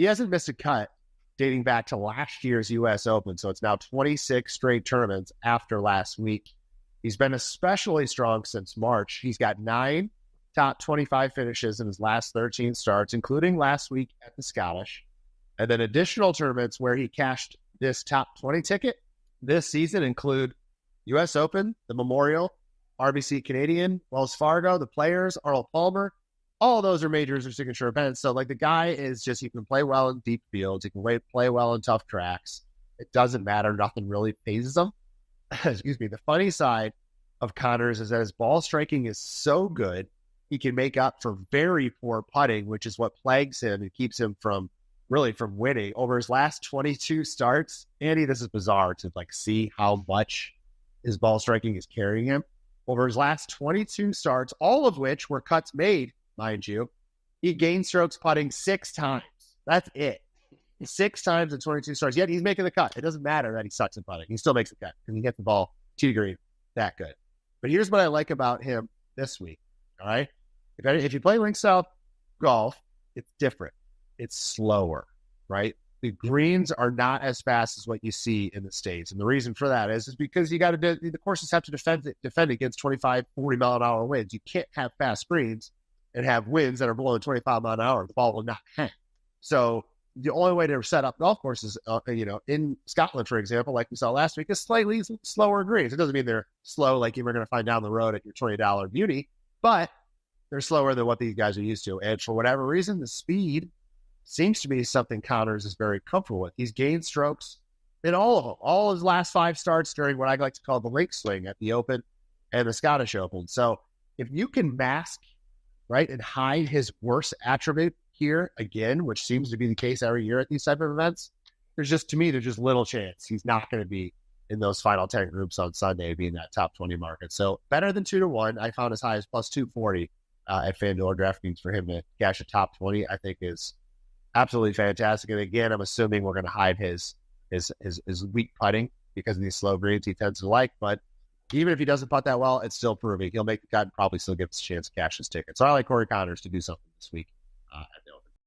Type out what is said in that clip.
he hasn't missed a cut dating back to last year's U.S. Open. So it's now 26 straight tournaments after last week. He's been especially strong since March. He's got 9 top 25 finishes in his last 13 starts, including last week at the Scottish. And then additional tournaments where he cashed this top 20 ticket this season include U.S. Open, the Memorial, RBC Canadian, Wells Fargo, the Players, Arnold Palmer. All of those are majors or signature events. So, like, the guy is just, he can play well in deep fields. He can play well in tough tracks. It doesn't matter. Nothing really phases him. Excuse me. The funny side of Connors is that his ball striking is so good, he can make up for very poor putting, which is what plagues him and keeps him from winning. Over his last 22 starts, Andy, this is bizarre to see how much his ball striking is carrying him. Over his last 22 starts, all of which were cuts made, mind you, he gained strokes putting 6 times. That's it. 6 times in 22 starts. Yet he's making the cut. It doesn't matter that he sucks at putting. He still makes the cut because he hit the ball tee to green that good. But here's what I like about him this week. All right. If you play link style golf, it's different. It's slower, right? The greens are not as fast as what you see in the States. And the reason for that is because you got to the courses have to defend against 25, 40 mile an hour winds. You can't have fast greens and have winds that are below 25 mile an hour. The ball will not hang. So the only way to set up golf courses, in Scotland, for example, like we saw last week, is slightly slower greens. It doesn't mean they're slow like you were going to find down the road at your $20 beauty, but they're slower than what these guys are used to. And for whatever reason, the speed seems to be something Connors is very comfortable with. He's gained strokes in all of them, all his last 5 starts during what I like to call the link swing at the Open and the Scottish Open. So if you can mask, right, and hide his worst attribute here again, which seems to be the case every year at these type of events, there's just little chance he's not going to be in those final 10 groups on Sunday, being that top 20 market. So better than 2-1. I found as high as plus 240 at FanDuel or DraftKings for him to cash a top 20, I think is absolutely fantastic. And again, I'm assuming we're going to hide his weak putting because of these slow greens he tends to like. But even if he doesn't putt that well, it's still proving he'll make the cut and probably still give us a chance to cash his ticket. So I like Corey Connors to do something this week at the Open.